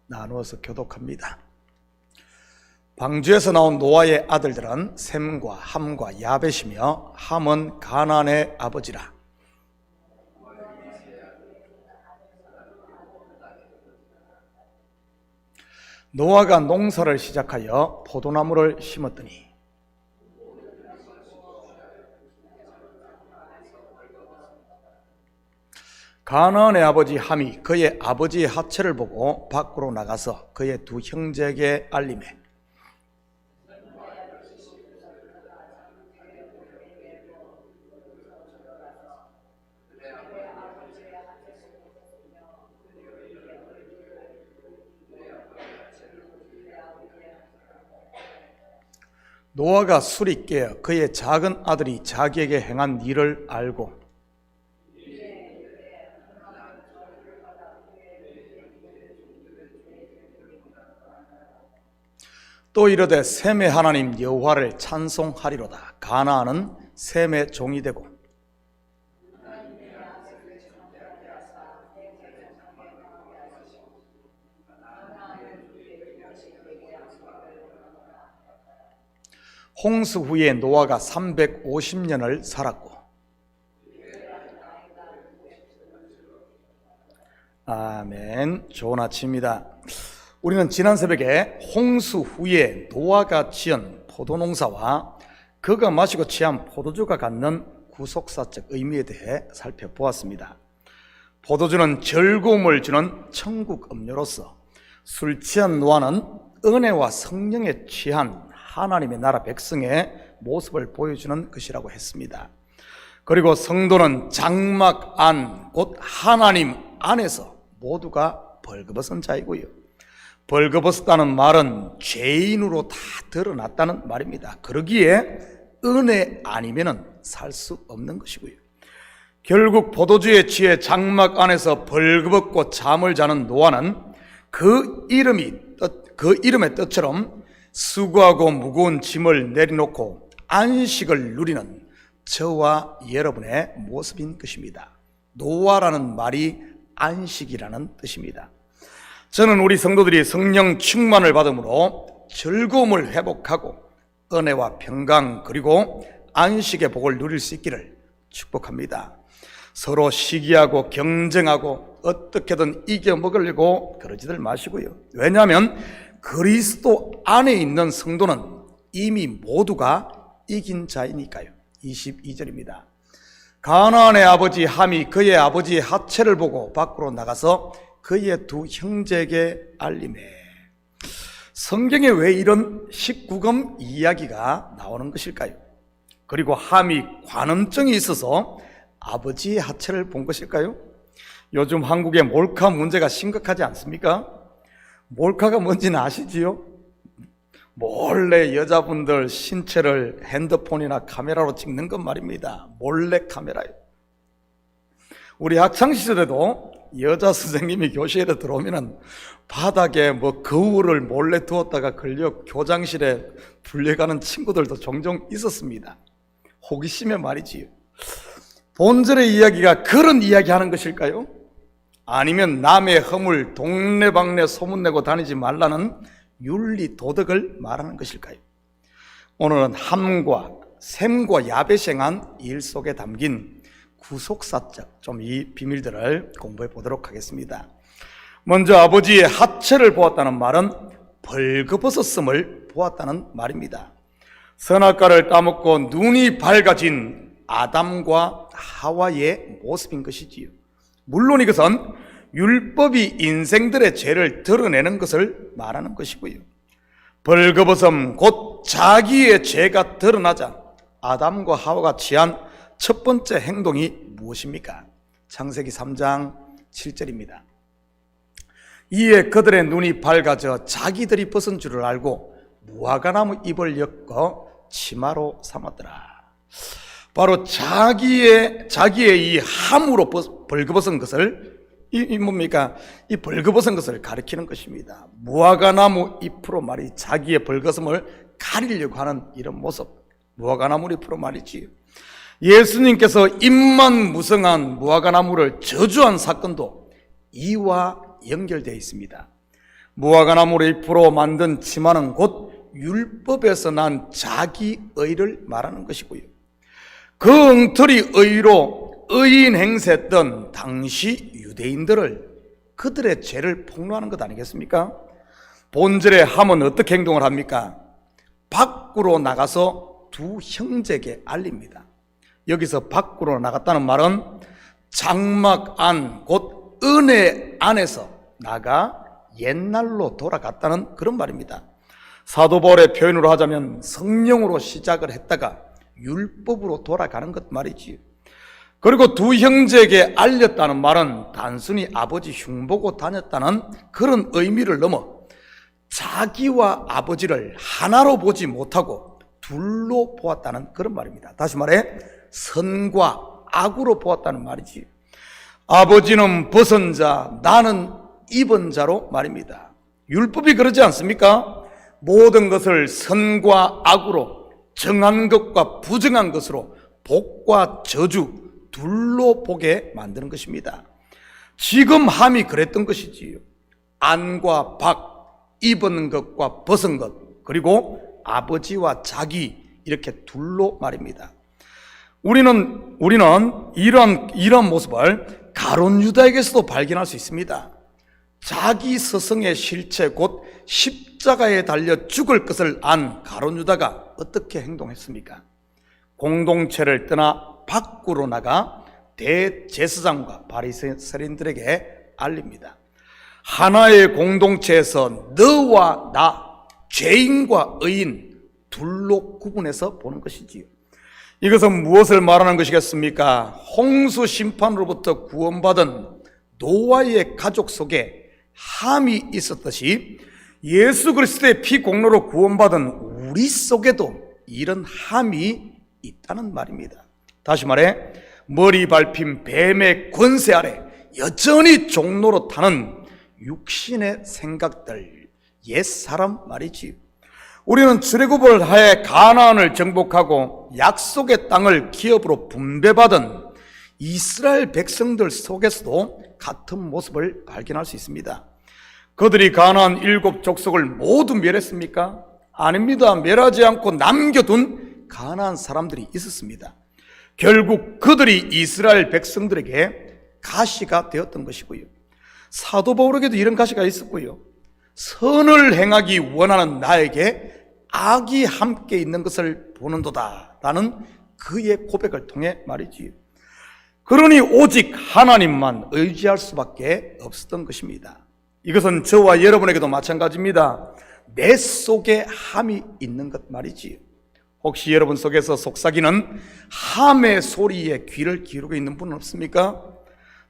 나누어서 교독합니다. 방주에서 나온 노아의 아들들은 셈과 함과 야벳이며 함은 가나안의 아버지라. 노아가 농사를 시작하여 포도나무를 심었더니 가나안의 아버지 함이 그의 아버지의 하체를 보고 밖으로 나가서 그의 두 형제에게 알리매 노아가 술이 깨어 그의 작은 아들이 자기에게 행한 일을 알고 또 이르되 셈의 하나님 여호와를 찬송하리로다. 가나안은 셈의 종이 되고 홍수 후에 노아가 350년을 살았고 아멘. 좋은 아침입니다. 우리는 지난 새벽에 홍수 후에 노아가 지은 포도농사와 그가 마시고 취한 포도주가 갖는 구속사적 의미에 대해 살펴보았습니다. 포도주는 즐거움을 주는 천국 음료로서 술 취한 노아는 은혜와 성령에 취한 하나님의 나라 백성의 모습을 보여주는 것이라고 했습니다. 그리고 성도는 장막 안, 곧 하나님 안에서 모두가 벌거벗은 자이고요. 벌거벗었다는 말은 죄인으로 다 드러났다는 말입니다. 그러기에 은혜 아니면은 살 수 없는 것이고요. 결국 포도주에 취해 장막 안에서 벌거벗고 잠을 자는 노아는 그 이름의 뜻처럼 수고하고 무거운 짐을 내려놓고 안식을 누리는 저와 여러분의 모습인 것입니다. 노아라는 말이 안식이라는 뜻입니다. 저는 우리 성도들이 성령 충만을 받음으로 즐거움을 회복하고 은혜와 평강 그리고 안식의 복을 누릴 수 있기를 축복합니다. 서로 시기하고 경쟁하고 어떻게든 이겨먹으려고 그러지들 마시고요. 왜냐하면 그리스도 안에 있는 성도는 이미 모두가 이긴 자이니까요. 22절입니다. 가나안의 아버지 함이 그의 아버지의 하체를 보고 밖으로 나가서 그의 두 형제에게 알리매. 성경에 왜 이런 19금 이야기가 나오는 것일까요? 그리고 함이 관음증이 있어서 아버지의 하체를 본 것일까요? 요즘 한국의 몰카 문제가 심각하지 않습니까? 몰카가 뭔지는 아시지요? 몰래 여자분들 신체를 핸드폰이나 카메라로 찍는 것 말입니다. 몰래 카메라요. 우리 학창시절에도 여자 선생님이 교실에 들어오면 바닥에 거울을 몰래 두었다가 걸려 교장실에 불려가는 친구들도 종종 있었습니다. 호기심에 말이지요. 본절의 이야기가 그런 이야기 하는 것일까요? 아니면 남의 허물 동네방네 소문내고 다니지 말라는 윤리 도덕을 말하는 것일까요? 오늘은 함과 셈과 야벳이 행한 일 속에 담긴 구속사적 이 비밀들을 공부해 보도록 하겠습니다. 먼저 아버지의 하체를 보았다는 말은 벌거벗었음을 보았다는 말입니다. 선악과를 따먹고 눈이 밝아진 아담과 하와의 모습인 것이지요. 물론 이것은 율법이 인생들의 죄를 드러내는 것을 말하는 것이고요. 벌거벗음 곧 자기의 죄가 드러나자 아담과 하와가 취한 첫 번째 행동이 무엇입니까? 창세기 3장 7절입니다. 이에 그들의 눈이 밝아져 자기들이 벗은 줄을 알고 무화과나무 잎을 엮어 치마로 삼았더라. 바로 자기의 이 함으로 벌거벗은 것을 이 뭡니까? 이 벌거벗은 것을 가리키는 것입니다. 무화과나무 잎으로 말이 자기의 벌거벗음을 가리려고 하는 이런 모습. 무화과나무 잎으로 말이지요. 예수님께서 잎만 무성한 무화과나무를 저주한 사건도 이와 연결되어 있습니다. 무화과나무로 잎으로 만든 치마는 곧 율법에서 난 자기의를 말하는 것이고요. 그 엉터리 의로 의인 행세했던 당시 유대인들을, 그들의 죄를 폭로하는 것 아니겠습니까? 본절의 함은 어떻게 행동을 합니까? 밖으로 나가서 두 형제에게 알립니다. 여기서 밖으로 나갔다는 말은 장막 안, 곧 은혜 안에서 나가 옛날로 돌아갔다는 그런 말입니다. 사도 바울의 표현으로 하자면 성령으로 시작을 했다가 율법으로 돌아가는 것 말이지요. 그리고 두 형제에게 알렸다는 말은 단순히 아버지 흉보고 다녔다는 그런 의미를 넘어 자기와 아버지를 하나로 보지 못하고 둘로 보았다는 그런 말입니다. 다시 말해 선과 악으로 보았다는 말이지. 아버지는 벗은 자, 나는 입은 자로 말입니다. 율법이 그러지 않습니까? 모든 것을 선과 악으로, 정한 것과 부정한 것으로, 복과 저주 둘로 보게 만드는 것입니다. 지금 함이 그랬던 것이지요. 안과 밖, 입은 것과 벗은 것, 그리고 아버지와 자기, 이렇게 둘로 말입니다. 우리는 이런 모습을 가룟 유다에게서도 발견할 수 있습니다. 자기 스승의 실체, 곧 십자가에 달려 죽을 것을 안 가룟 유다가 어떻게 행동했습니까? 공동체를 떠나 밖으로 나가 대제사장과 바리새인들에게 알립니다. 하나의 공동체에서 너와 나, 죄인과 의인 둘로 구분해서 보는 것이지요. 이것은 무엇을 말하는 것이겠습니까? 홍수 심판으로부터 구원받은 노아의 가족 속에 함이 있었듯이 예수 그리스도의 피 공로로 구원받은 우리 속에도 이런 함이 있다는 말입니다. 다시 말해 머리 밟힌 뱀의 권세 아래 여전히 종로로 타는 육신의 생각들, 옛사람 말이지. 우리는 출애굽을 하여 가나안을 정복하고 약속의 땅을 기업으로 분배받은 이스라엘 백성들 속에서도 같은 모습을 발견할 수 있습니다. 그들이 가나안 7 족속을 모두 멸했습니까? 아닙니다. 멸하지 않고 남겨둔 가나안 사람들이 있었습니다. 결국 그들이 이스라엘 백성들에게 가시가 되었던 것이고요. 사도 바울에게도 이런 가시가 있었고요. 선을 행하기 원하는 나에게 악이 함께 있는 것을 보는도다 라는 그의 고백을 통해 말이지요. 그러니 오직 하나님만 의지할 수밖에 없었던 것입니다. 이것은 저와 여러분에게도 마찬가지입니다. 내 속에 함이 있는 것 말이지요. 혹시 여러분 속에서 속삭이는 함의 소리에 귀를 기울이고 있는 분은 없습니까?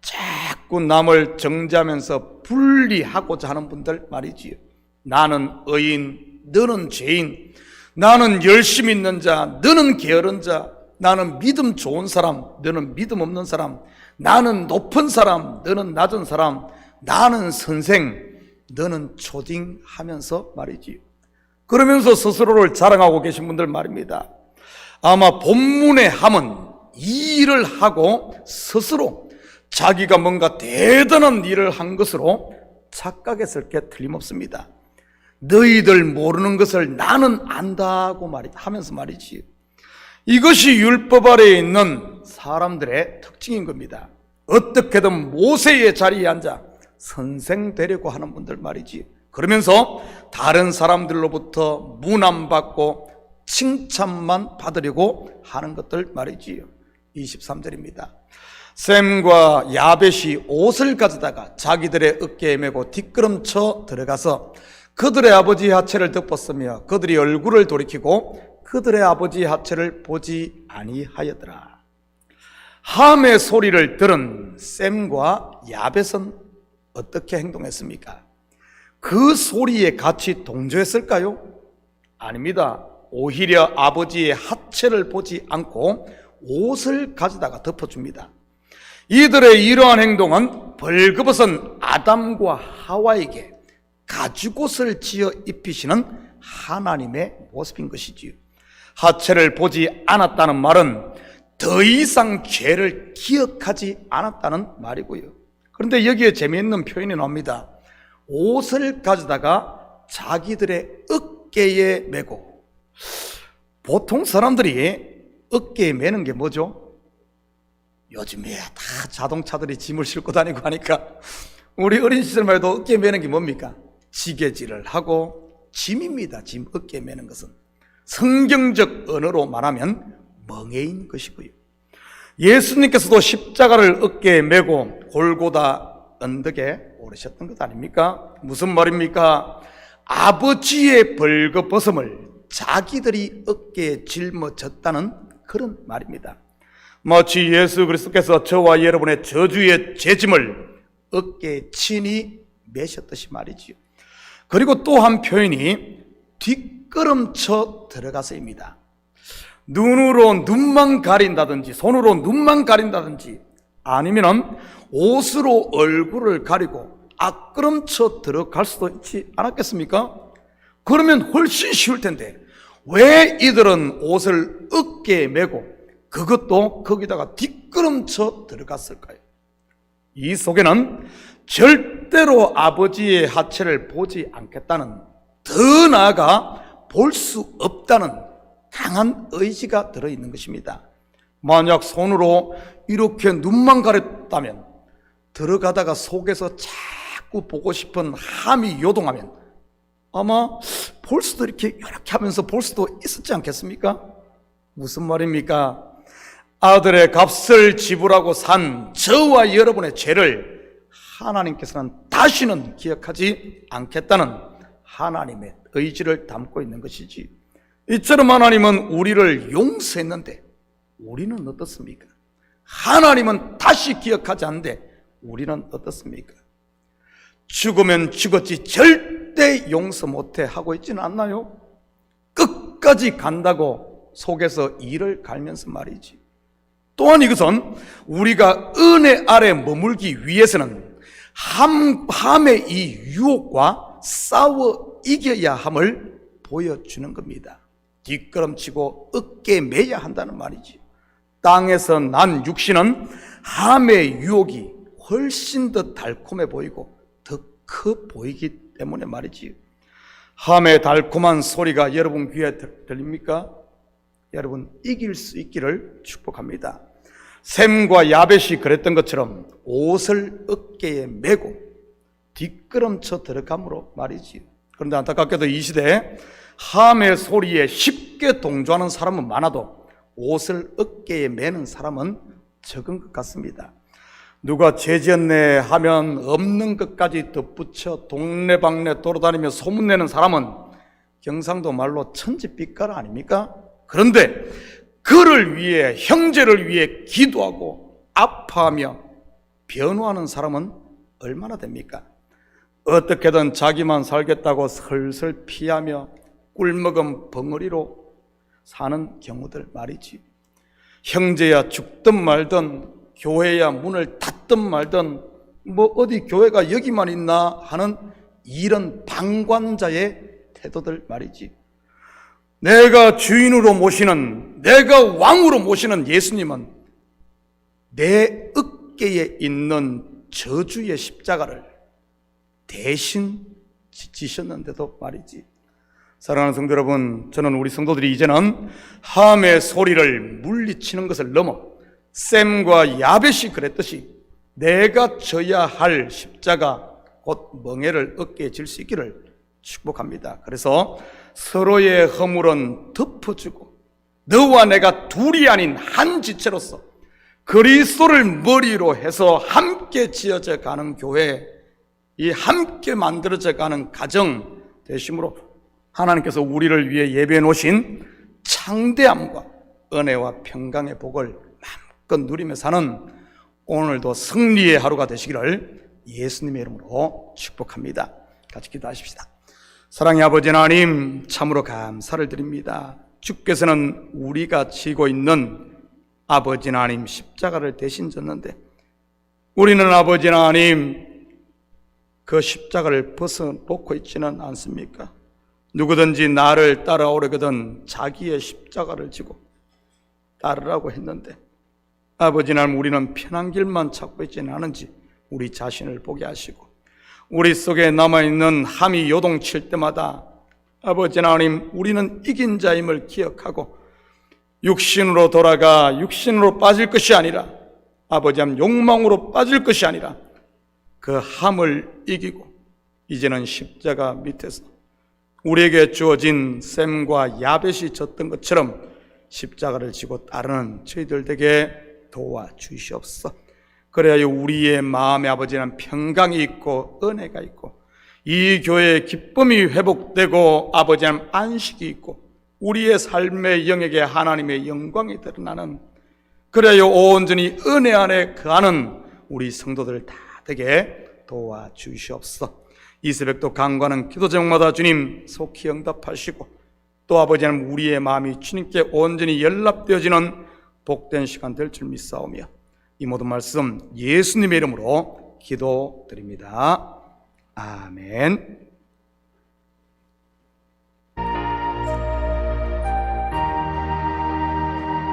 자꾸 남을 정죄하면서 분리하고자 하는 분들 말이지요. 나는 의인, 너는 죄인, 나는 열심 있는 자, 너는 게으른 자, 나는 믿음 좋은 사람, 너는 믿음 없는 사람, 나는 높은 사람, 너는 낮은 사람, 나는 선생, 너는 초딩 하면서 말이지요. 그러면서 스스로를 자랑하고 계신 분들 말입니다. 아마 본문의 함은 이 일을 하고 스스로 자기가 뭔가 대단한 일을 한 것으로 착각했을 게 틀림없습니다. 너희들 모르는 것을 나는 안다고 하면서 말이지. 이것이 율법 아래에 있는 사람들의 특징인 겁니다. 어떻게든 모세의 자리에 앉아 선생 되려고 하는 분들 말이지. 그러면서 다른 사람들로부터 문안받고 칭찬만 받으려고 하는 것들 말이지요. 23절입니다. 셈과 야벳이 옷을 가져다가 자기들의 어깨에 메고 뒷걸음쳐 들어가서 그들의 아버지의 하체를 덮었으며 그들이 얼굴을 돌이키고 그들의 아버지의 하체를 보지 아니하였더라. 함의 소리를 들은 셈과 야벳은 어떻게 행동했습니까? 그 소리에 같이 동조했을까요? 아닙니다. 오히려 아버지의 하체를 보지 않고 옷을 가져다가 덮어줍니다. 이들의 이러한 행동은 벌거벗은 아담과 하와에게 가죽옷을 지어 입히시는 하나님의 모습인 것이지요. 하체를 보지 않았다는 말은 더 이상 죄를 기억하지 않았다는 말이고요. 그런데 여기에 재미있는 표현이 나옵니다. 옷을 가져다가 자기들의 어깨에 메고. 보통 사람들이 어깨에 메는 게 뭐죠? 요즘에 다 자동차들이 짐을 싣고 다니고 하니까 우리 어린 시절만 해도 어깨에 메는 게 뭡니까? 지게질을 하고 짐입니다. 짐 어깨에 메는 것은 성경적 언어로 말하면 멍에인 것이고요. 예수님께서도 십자가를 어깨에 메고 골고다 언덕에 오르셨던 것 아닙니까? 무슨 말입니까? 아버지의 벌거벗음을 자기들이 어깨에 짊어졌다는 그런 말입니다. 마치 예수 그리스도께서 저와 여러분의 저주의 죄짐을 어깨에 친히 메셨듯이 말이지요. 그리고 또 한 표현이 뒷걸음쳐 들어가서입니다. 눈으로 눈만 가린다든지 손으로 눈만 가린다든지 아니면 옷으로 얼굴을 가리고 앞걸음쳐 들어갈 수도 있지 않았겠습니까? 그러면 훨씬 쉬울 텐데 왜 이들은 옷을 어깨에 메고 그것도 거기다가 뒷걸음쳐 들어갔을까요? 이 속에는 절대로 아버지의 하체를 보지 않겠다는, 더 나아가 볼 수 없다는 강한 의지가 들어있는 것입니다. 만약 손으로 이렇게 눈만 가렸다면 들어가다가 속에서 자꾸 보고 싶은 함이 요동하면 아마 볼 수도 이렇게 하면서 볼 수도 있었지 않겠습니까? 무슨 말입니까? 아들의 값을 지불하고 산 저와 여러분의 죄를 하나님께서는 다시는 기억하지 않겠다는 하나님의 의지를 담고 있는 것이지. 이처럼 하나님은 우리를 용서했는데 우리는 어떻습니까? 하나님은 다시 기억하지 않는데 우리는 어떻습니까? 죽으면 죽었지 절대 용서 못해 하고 있지는 않나요? 끝까지 간다고 속에서 이를 갈면서 말이지. 또한 이것은 우리가 은혜 아래 머물기 위해서는 함의 이 유혹과 싸워 이겨야 함을 보여주는 겁니다. 뒷걸음치고 어깨에 매야 한다는 말이지. 땅에서 난 육신은 함의 유혹이 훨씬 더 달콤해 보이고 더 커 보이기 때문에 말이지. 함의 달콤한 소리가 여러분 귀에 들립니까? 여러분 이길 수 있기를 축복합니다. 셈과 야벳이 그랬던 것처럼 옷을 어깨에 메고 뒷걸음쳐 들어감으로 말이지. 그런데 안타깝게도 이 시대에 함의 소리에 쉽게 동조하는 사람은 많아도 옷을 어깨에 메는 사람은 적은 것 같습니다. 누가 죄지었네 하면 없는 것까지 덧붙여 동네방네 돌아다니며 소문내는 사람은 경상도 말로 천지빛깔 아닙니까? 그런데 그를 위해, 형제를 위해 기도하고 아파하며 변호하는 사람은 얼마나 됩니까? 어떻게든 자기만 살겠다고 슬슬 피하며 꿀먹은 벙어리로 사는 경우들 말이지. 형제야 죽든 말든 교회야 문을 닫든 말든 뭐 어디 교회가 여기만 있나 하는 이런 방관자의 태도들 말이지. 내가 주인으로 모시는, 내가 왕으로 모시는 예수님은 내 어깨에 있는 저주의 십자가를 대신 지셨는데도 말이지. 사랑하는 성도 여러분, 저는 우리 성도들이 이제는 함의 소리를 물리치는 것을 넘어 셈과 야벳이 그랬듯이 내가 져야 할 십자가 곧 멍에를 어깨에 질 수 있기를 축복합니다. 그래서 서로의 허물은 덮어주고 너와 내가 둘이 아닌 한 지체로서 그리스도를 머리로 해서 함께 지어져 가는 교회, 이 함께 만들어져 가는 가정 되심으로 하나님께서 우리를 위해 예배해 놓으신 창대함과 은혜와 평강의 복을 마음껏 누리며 사는 오늘도 승리의 하루가 되시기를 예수님의 이름으로 축복합니다. 같이 기도하십시다. 사랑의 아버지 하나님, 참으로 감사를 드립니다. 주께서는 우리가 지고 있는 아버지 하나님 십자가를 대신 졌는데 우리는 아버지 하나님 그 십자가를 벗어놓고 있지는 않습니까? 누구든지 나를 따라오려거든 자기의 십자가를 지고 따르라고 했는데 아버지 하나님 우리는 편한 길만 찾고 있지는 않은지 우리 자신을 보게 하시고 우리 속에 남아있는 함이 요동칠 때마다 아버지 하나님, 우리는 이긴 자임을 기억하고 육신으로 돌아가 육신으로 빠질 것이 아니라 아버지 하나님, 욕망으로 빠질 것이 아니라 그 함을 이기고 이제는 십자가 밑에서 우리에게 주어진 셈과 야벳이 졌던 것처럼 십자가를 지고 따르는 저희들 되게 도와주시옵소서. 그래야 우리의 마음에 아버지는 평강이 있고 은혜가 있고 이 교회의 기쁨이 회복되고 아버지는 안식이 있고 우리의 삶의 영역에 하나님의 영광이 드러나는, 그래야 온전히 은혜 안에 거하는 우리 성도들 다 되게 도와주시옵소서. 이 새벽도 간구하는 기도 제목마다 주님 속히 응답하시고 또 아버지 하나님, 우리의 마음이 주님께 온전히 연락되어지는 복된 시간 될 줄 믿사오며 이 모든 말씀 예수님의 이름으로 기도드립니다. 아멘.